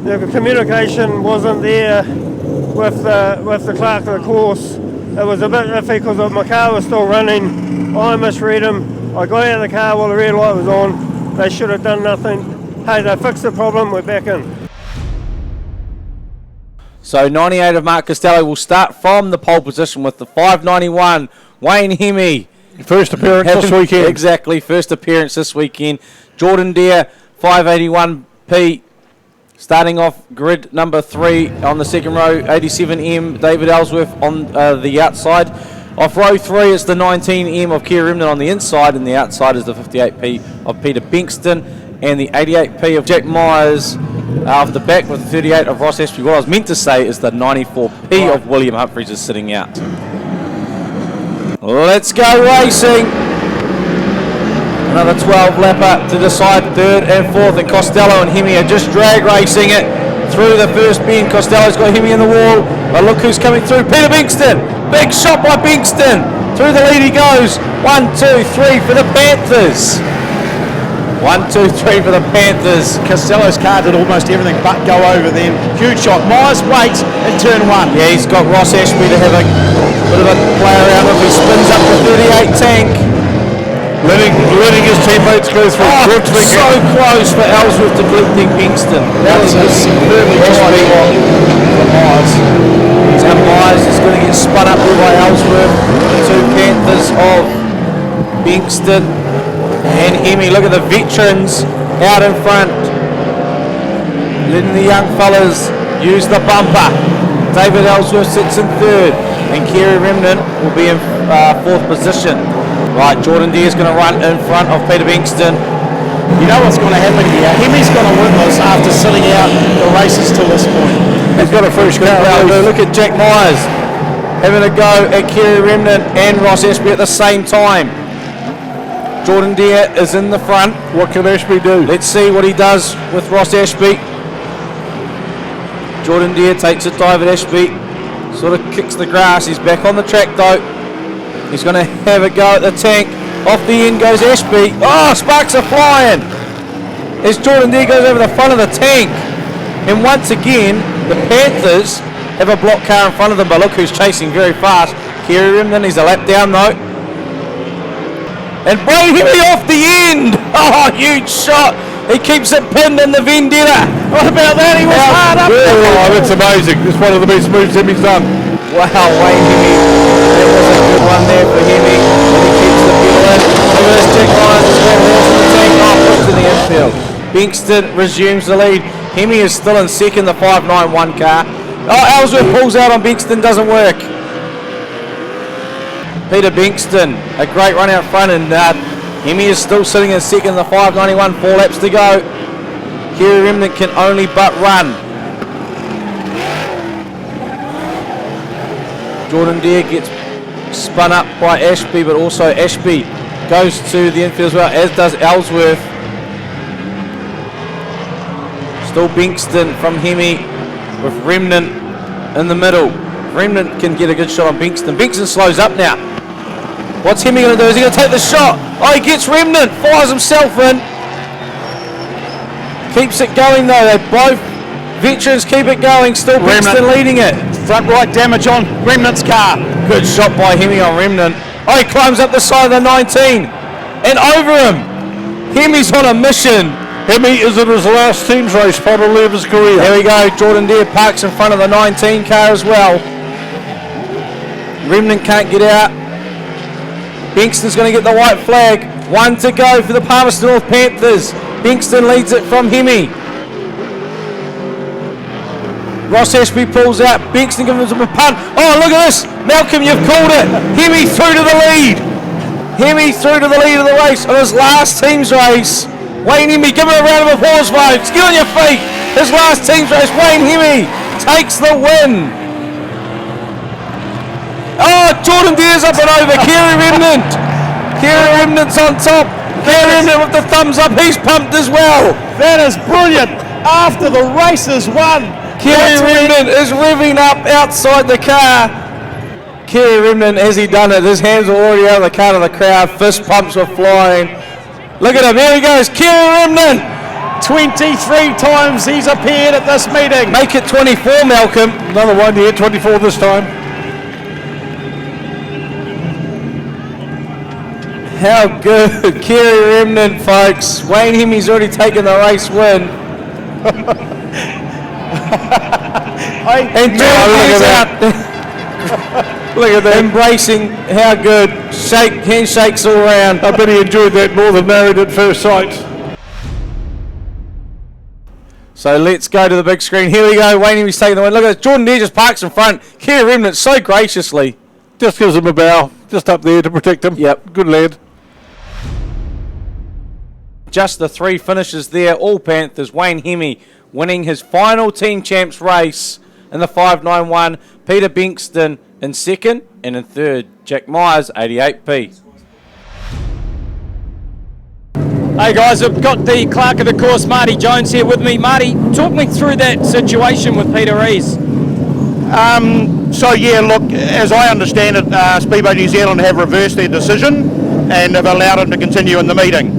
The communication wasn't there with the clerk of the course. It was a bit iffy because my car was still running. I misread him. I got out of the car while the red light was on. They should have done nothing. Hey, they fixed the problem, we're back in. So 98 of Mark Costello will start from the pole position with the 591. Wayne Hemi. First appearance this weekend. Exactly, first appearance this weekend. Jordan Deere, 581p. Starting off grid number 3 on the second row, 87M, David Ellsworth on the outside. Off row 3 is the 19M of Kerry Remden on the inside, and the outside is the 58p of Peter Bankston, and the 88p of Jack Myers off the back with the 38 of Ross Ashby. What I was meant to say is the 94p of William Humphries is sitting out. Let's go racing. Another 12 lapper to decide third and fourth, and Costello and Hemi are just drag racing it through the first bend. Costello's got Hemi in the wall, but look who's coming through. Peter Bankston, big shot by Bankston. Through the lead he goes. 1, 2, 3 for the Panthers. 1, 2, 3 for the Panthers. Costello's car did almost everything but go over then. Huge shot. Myers waits in turn 1. Yeah, he's got Ross Ashby to have a bit of a play around if he spins up the 38 tank. Letting his teammates go through. So close for Ellsworth to collecting Bankston. That was a superbly tight for Myers. Now Myers is going to get spun up there by Ellsworth. The two Panthers of Bankston and Hemi. Look at the veterans out in front, letting the young fellas use the bumper. David Ellsworth sits in third, and Kerry Remden will be in fourth position. Right, Jordan Deere is going to run in front of Peter Bankston. You know what's going to happen here? Hemi's going to win this after sitting out the races till this point. He's got a fresh car. Look at Jack Myers having a go at Kerry Remden and Ross Ashby at the same time. Jordan Deere is in the front. What can Ashby do? Let's see what he does with Ross Ashby. Jordan Deere takes a dive at Ashby. Sort of kicks the grass. He's back on the track though. He's going to have a go at the tank. Off the end goes Ashby. Oh, sparks are flying as Jordan Deere goes over the front of the tank. And once again, the Panthers have a block car in front of them, but look who's chasing very fast. Kerry Remden, he's a lap down though. And Wayne Hemi off the end. Oh, huge shot. He keeps it pinned in the Vendetta. What about that? He was hard up there. Oh, that's amazing. It's one of the best moves Hemi's done. Wow, Wayne Hemi. That was a good one there for Hemi. And he keeps the pedal in. Look at this, Jack Myers has got horse in the tank. Oh, puts to the infield. Bankston resumes the lead. Hemi is still in second, the 591 car. Oh, Ellsworth pulls out on Bankston, doesn't work. Peter Bankston, a great run out front, and Hemi is still sitting in second, the 591, 4 laps to go. Kerry Remden can only but run. Jordan Deere gets spun up by Ashby, but also Ashby goes to the infield as well, as does Ellsworth. Still Bankston from Hemi with Remden in the middle. Remden can get a good shot on Bankston. Bankston slows up now. What's Hemi going to do? Is he going to take the shot? Oh, he gets Remden, fires himself in. Keeps it going though. They both veterans keep it going. Still Bankston leading it. Front right damage on Remden's car. Good shot by Hemi on Remden. Oh, he climbs up the side of the 19 and over him. Hemi's on a mission. Hemi is in his last team's race, probably of his career. There we go. Jordan Deere parks in front of the 19 car as well. Remden can't get out. Bankston's going to get the white flag. 1 to go for the Palmerston North Panthers. Bankston leads it from Hemi. Ross Ashby pulls out. Bankston gives him a punt. Oh, look at this. Malcolm, you've called it. Hemi through to the lead. Hemi through to the lead of the race on his last team's race. Wayne Hemi, give him a round of applause, folks. Get on your feet. His last team's race. Wayne Hemi takes the win. Oh, Jordan Deere's up and over. Kerry Remden. Kerry Remden's on top. Kerry Remden with the thumbs up. He's pumped as well. That is brilliant. After the race is won. Kerry Remden is revving up outside the car. Kerry Remden, has he done it? His hands are already out of the car to the crowd. Fist pumps were flying. Look at him. Here he goes. Kerry Remden. 23 times he's appeared at this meeting. Make it 24, Malcolm. Another one here, 24 this time. How good. Kerry Remnant, folks. Wayne Hemmy's already taken the race win. And Jordan's out there. Look at that. Embracing how good. Handshakes all around. I bet he enjoyed that more than Married at First Sight. So let's go to the big screen. Here we go. Wayne Hemmy's taking the win. Look at this. Jordan there just parks in front. Kerry Remnant so graciously. Just gives him a bow. Just up there to protect him. Yep. Good lad. Just the 3 finishes there. All Panthers. Wayne Hemmy winning his final team champs race in the 591. Peter Bankston in second. And in third, Jack Myers, 88p. Hey guys, I've got the clerk of the course, Marty Jones, here with me. Marty, talk me through that situation with Peter Rees. So yeah, look, as I understand it, Speedway New Zealand have reversed their decision and have allowed him to continue in the meeting.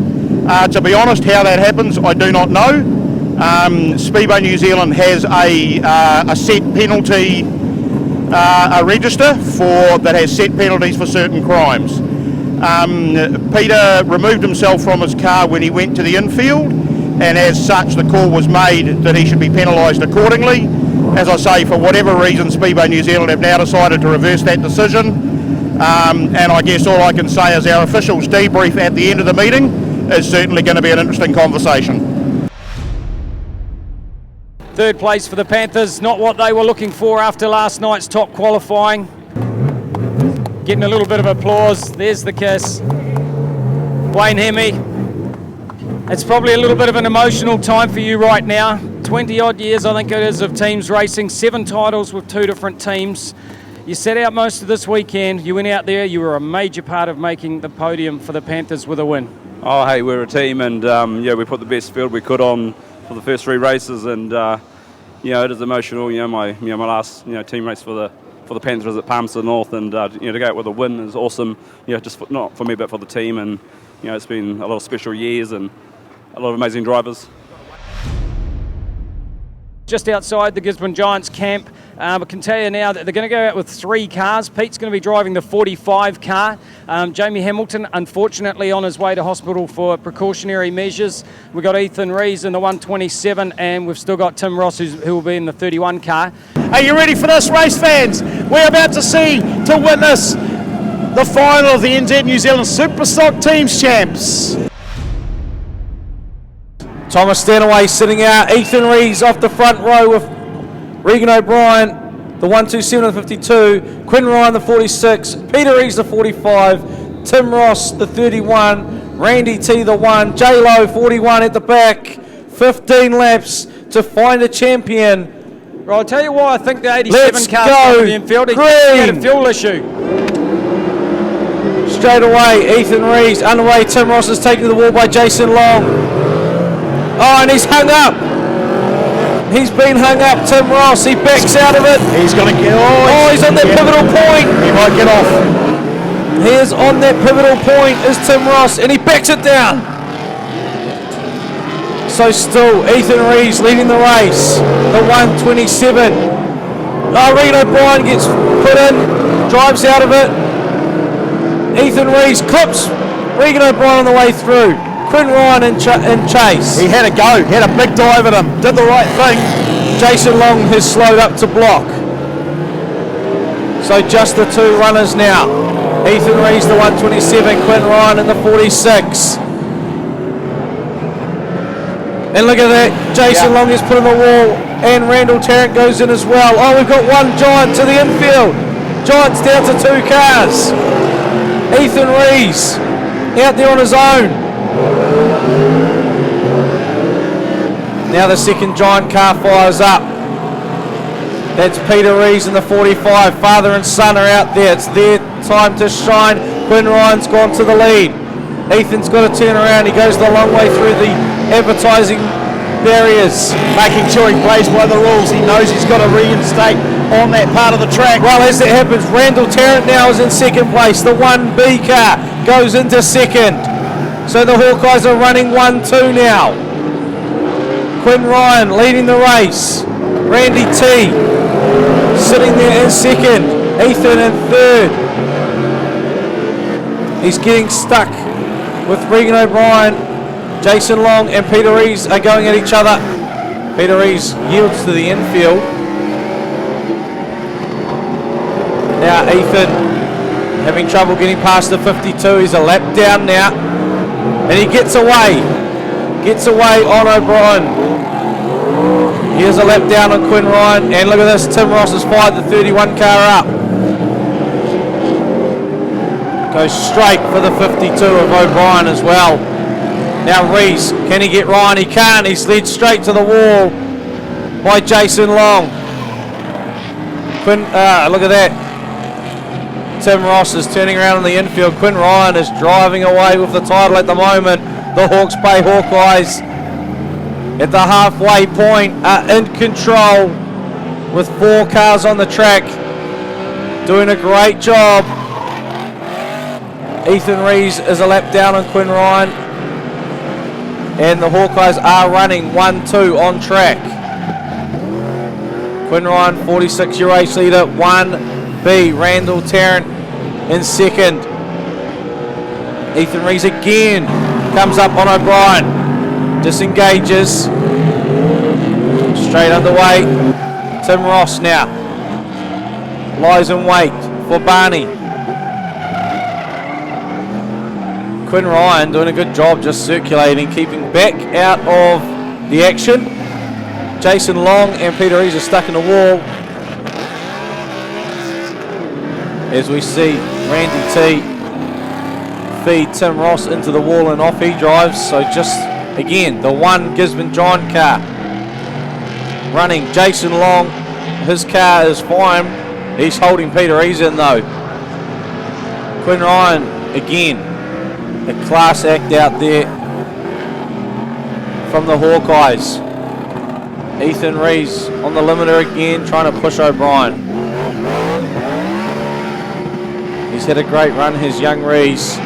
To be honest, how that happens, I do not know. Speedway New Zealand has a set penalty, a register that has set penalties for certain crimes. Peter removed himself from his car when he went to the infield, and as such the call was made that he should be penalised accordingly. As I say, for whatever reason, Speedway New Zealand have now decided to reverse that decision, and I guess all I can say is our officials debrief at the end of the meeting is certainly going to be an interesting conversation. Third place for the Panthers, not what they were looking for after last night's top qualifying. Getting a little bit of applause. There's the kiss. Wayne Hemmy. It's probably a little bit of an emotional time for you right now. 20 odd years I think it is of teams racing, 7 titles with 2 different teams. You set out most of this weekend, you went out there, you were a major part of making the podium for the Panthers with a win. Oh hey, we're a team, and yeah, we put the best field we could on for the first 3 races, and you know, it is emotional. My last team race for the Panthers at Palmerston North, and to go out with a win is awesome. Just not for me but for the team, and it's been a lot of special years and a lot of amazing drivers. Just outside the Gisborne Giants camp, I can tell you now that they're going to go out with 3 cars. Pete's going to be driving the 45 car. Jamie Hamilton, unfortunately, on his way to hospital for precautionary measures. We've got Ethan Rees in the 127, and we've still got Tim Ross, who will be in the 31 car. Are you ready for this, race fans? We're about to witness the final of the NZ New Zealand Superstock Teams Champs. Thomas Stanaway sitting out. Ethan Rees off the front row with Regan O'Brien, the 127 and the 52. Quinn Ryan, the 46. Peter Rees, the 45. Tim Ross, the 31. Randy T, the 1. J-Lo, 41 at the back. 15 laps to find a champion. Well, I'll tell you why I think the 87 Let's car's go. going to be in field. He Green. had a fuel issue. Straight away, Ethan Rees underway. Tim Ross is taken to the wall by Jason Long. Oh, and he's hung up. He's been hung up, Tim Ross. He backs out of it. He's going to get... he's on that pivotal point. He might get off. He is on that pivotal point, is Tim Ross, and he backs it down. So still, Ethan Rees leading the race. The 127. Regan O'Brien gets put in, drives out of it. Ethan Rees clips Regan O'Brien on the way through. Quinn Ryan in chase. He had a go, had a big dive at him, did the right thing. Jason Long has slowed up to block. So just the 2 runners now. Ethan Rees, the 127, Quinn Ryan in the 46. And look at that, Jason Long is put in the wall, and Randall Tarrant goes in as well. Oh, we've got 1 Giant to the infield. Giant's down to 2 cars. Ethan Rees out there on his own. Now the second Giant car fires up. That's Peter Rees in the 45. Father and son are out there. It's their time to shine. Quinn Ryan's gone to the lead. Ethan's got to turn around. He goes the long way through the advertising barriers. Making sure he plays by the rules. He knows he's got to reinstate on that part of the track. Well, as that happens, Randall Tarrant now is in second place. The 1B car goes into second. So the Hawkeyes are running 1-2 now. Quinn Ryan leading the race. Randy T sitting there in second. Ethan in third. He's getting stuck with Regan O'Brien. Jason Long and Peter Rees are going at each other. Peter Rees yields to the infield. Now Ethan having trouble getting past the 52. He's a lap down now. And he gets away. Gets away on O'Brien. Here's a lap down on Quinn Ryan. And look at this. Tim Ross has fired the 31 car up. Goes straight for the 52 of O'Brien as well. Now Rees, can he get Ryan? He can't. He's led straight to the wall by Jason Long. Quinn, look at that. Tim Ross is turning around in the infield. Quinn Ryan is driving away with the title at the moment. The Hawke's Bay Hawkeyes at the halfway point are in control with 4 cars on the track. Doing a great job. Ethan Rees is a lap down on Quinn Ryan. And the Hawkeyes are running 1-2 on track. Quinn Ryan, 46-year race leader. 1B, Randall Tarrant in second. Ethan Rees again comes up on O'Brien. Disengages. Straight underway. Tim Ross now lies in wait for Barney. Quinn Ryan doing a good job just circulating, keeping back out of the action. Jason Long and Peter Rees are stuck in the wall. As we see Randy T feed Tim Ross into the wall and off he drives. So just again, the one Gisborne Giant car running. Jason Long, his car is fine. He's holding Peter Rees in though. Quinn Ryan again. A class act out there from the Hawkeyes. Ethan Rees on the limiter again, trying to push O'Brien. He's had a great run, his young Rees.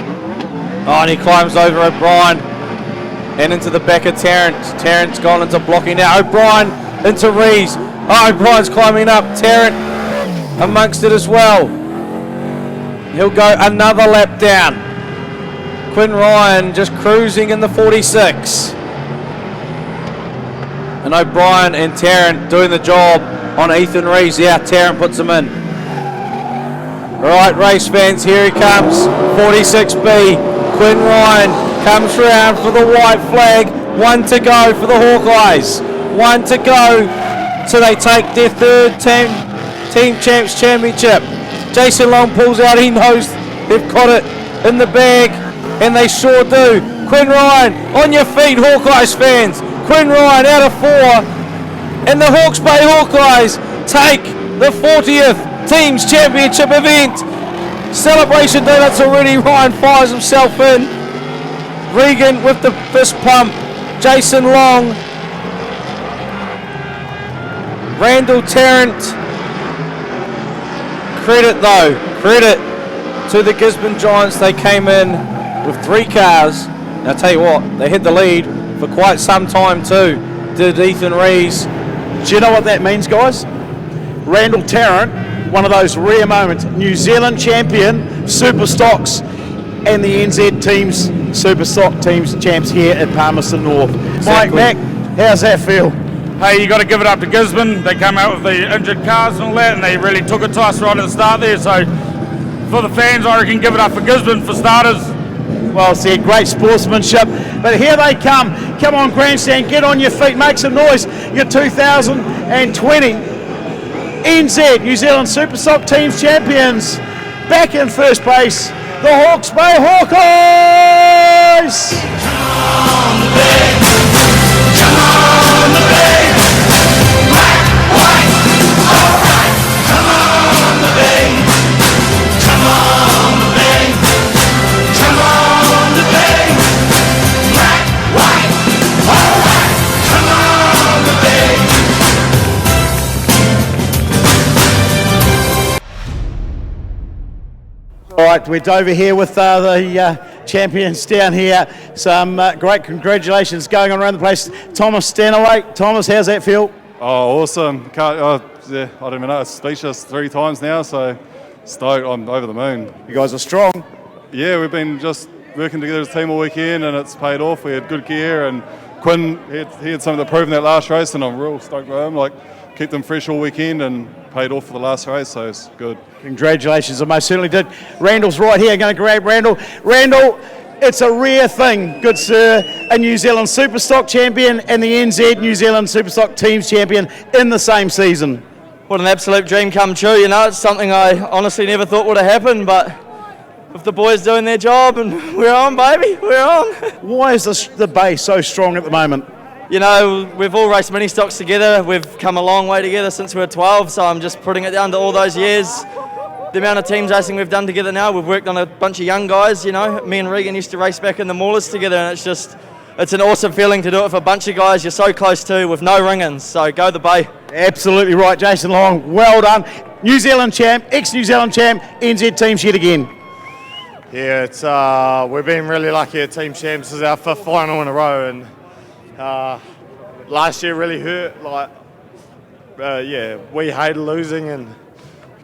Oh, and he climbs over O'Brien and into the back of Tarrant. Tarrant's gone into blocking now. O'Brien into Rees. Oh, O'Brien's climbing up. Tarrant amongst it as well. He'll go another lap down. Quinn Ryan just cruising in the 46. And O'Brien and Tarrant doing the job on Ethan Rees. Yeah, Tarrant puts him in. Right, race fans, here he comes. 46B. Quinn Ryan comes round for the white flag. 1 to go for the Hawkeyes. 1 to go. So they take their third team champs championship. Jason Long pulls out. He knows they've got it in the bag. And they sure do. Quinn Ryan, on your feet, Hawkeyes fans. Quinn Ryan out of 4. And the Hawke's Bay Hawkeyes take the 40th Teams Championship event. Celebration donuts already. Ryan fires himself in. Regan with the fist pump. Jason Long. Randall Tarrant. Credit though. Credit to the Gisborne Giants. They came in with 3 cars. Now I'll tell you what, they had the lead for quite some time too, did Ethan Rees. Do you know what that means, guys? Randall Tarrant, one of those rare moments, New Zealand champion, Superstocks, and the NZ teams, Superstock teams champs here at Palmerston North. Exactly. Mike Mack, how's that feel? Hey, you got to give it up to Gisborne. They came out with the injured cars and all that, and they really took it to us right at the start there. So for the fans, I reckon give it up for Gisborne for starters. Well said, great sportsmanship. But here they come. Come on, grandstand, get on your feet, make some noise. Your 2020 NZ New Zealand Superstock Teams Champions. Back in first place, the Hawke's Bay Hawkeyes. Come on the bay, come on the bay. Black, white, all right. Come on the bay, come on the bay. Come on the bay, black, white, all right. Come on the bay. All right, we're over here with the champions down here. Some great congratulations going on around the place. Thomas Stanaway. Thomas, how's that feel? Oh, awesome. I don't even know, it's speechless 3 times now, so stoked. I'm over the moon. You guys are strong. Yeah, we've been just working together as a team all weekend, and it's paid off. We had good gear, and Quinn, he had something to prove in that last race, and I'm real stoked with him. Like, keep them fresh all weekend and paid off for the last race, so it's good. Congratulations, I most certainly did. Randall's right here, going to grab Randall. Randall, it's a rare thing, good sir, a New Zealand Superstock champion and the NZ New Zealand Superstock Teams champion in the same season. What an absolute dream come true, you know. It's something I honestly never thought would have happened, but with the boys doing their job, and we're on, baby, we're on. Why is the base so strong at the moment? You know, we've all raced mini stocks together. We've come a long way together since we were 12, so I'm just putting it down to all those years. The amount of teams racing we've done together now, we've worked on a bunch of young guys, you know. Me and Regan used to race back in the Maulers together, and it's an awesome feeling to do it with a bunch of guys you're so close to with no ring-ins, so go the Bay. Absolutely right, Jason Long, well done. New Zealand champ, ex-New Zealand champ, NZ teams yet again. Yeah, it's we've been really lucky at Team Champs. This is our 5th final in a row, and last year really hurt. We hated losing, and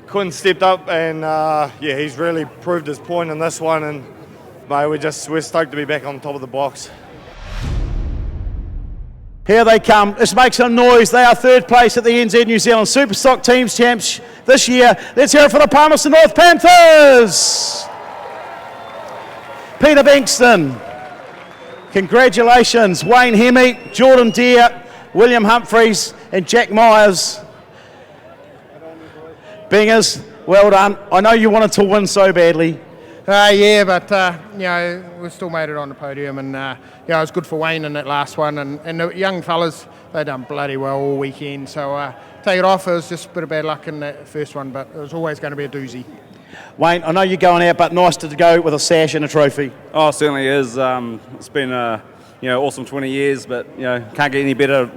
Quinn stepped up, and he's really proved his point in this one, and mate, we're stoked to be back on top of the box. Here they come. This makes some noise. They are 3rd place at the NZ New Zealand Superstock Teams Champs this year. Let's hear it for the Palmerston North Panthers. Peter Bankston. Congratulations, Wayne Hemme, Jordan Deere, William Humphreys and Jack Myers. Bingers, well done. I know you wanted to win so badly. But we still made it on the podium, and it was good for Wayne in that last one, and the young fellas, they done bloody well all weekend, so take it off. It was just a bit of bad luck in that first one, but it was always going to be a doozy. Wayne, I know you're going out, but nice to go with a sash and a trophy. Oh, it certainly is. It's been awesome 20 years, but can't get any better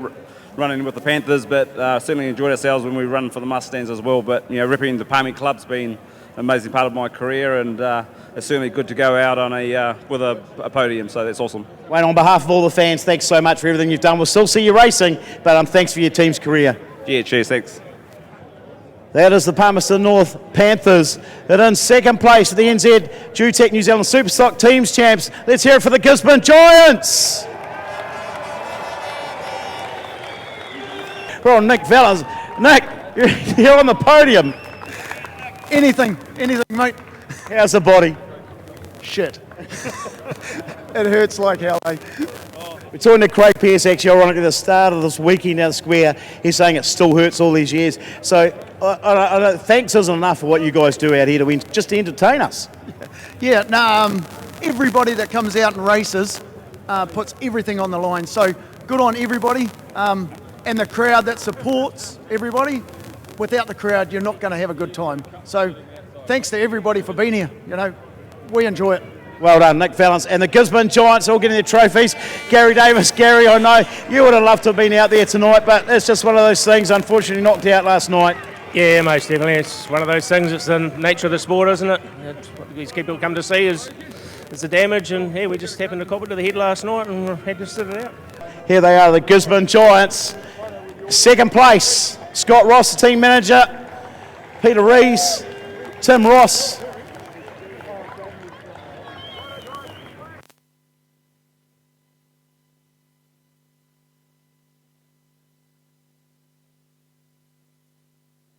running with the Panthers. But certainly enjoyed ourselves when we run for the Mustangs as well. But repping the Palmy Club's been an amazing part of my career, and it's certainly good to go out on with a podium. So that's awesome. Wayne, on behalf of all the fans, thanks so much for everything you've done. We'll still see you racing, but thanks for your team's career. Yeah, cheers, thanks. That is the Palmerston North Panthers. They're in 2nd place at the NZ Dutek New Zealand Superstock Teams Champs. Let's hear it for the Gisborne Giants. Well, Nick Valens. Nick, you're on the podium. Anything, mate. How's the body? Shit. It hurts like hell, eh? We're talking to Craig Pearce actually ironically at the start of this weekend down the square. He's saying it still hurts all these years. So thanks isn't enough for what you guys do out here just to entertain us. Yeah, everybody that comes out and races puts everything on the line. So good on everybody and the crowd that supports everybody. Without the crowd, you're not going to have a good time. So thanks to everybody for being here. We enjoy it. Well done, Nick Valens. And the Gisborne Giants all getting their trophies. Gary Davis, Gary, I know you would have loved to have been out there tonight, but it's just one of those things, unfortunately knocked out last night. Yeah, most definitely. It's one of those things. It's the nature of the sport, isn't it? It's what these people come to see is the damage, and we just happened to cop it to the head last night and had to sit it out. Here they are, the Gisborne Giants. 2nd place, Scott Ross, the team manager, Peter Rees, Tim Ross.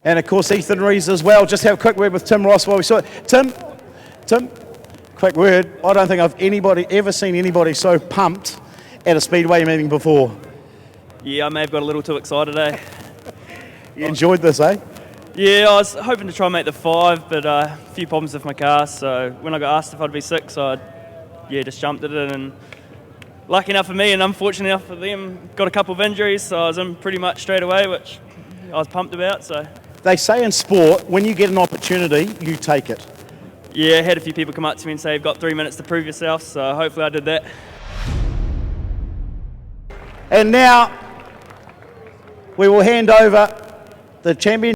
And of course Ethan Rees as well. Just have a quick word with Tim Ross while we saw it. Tim, quick word. I don't think I've ever seen anybody so pumped at a Speedway meeting before. Yeah, I may have got a little too excited, eh? You enjoyed this, eh? Yeah, I was hoping to try and make the 5, but a few problems with my car, so when I got asked if I'd be 6, I just jumped at it, and lucky enough for me and unfortunate enough for them, got a couple of injuries, so I was in pretty much straight away, which I was pumped about. So they say in sport, when you get an opportunity, you take it. Yeah, I had a few people come up to me and say, you've got 3 minutes to prove yourself, so hopefully I did that. And now we will hand over the champion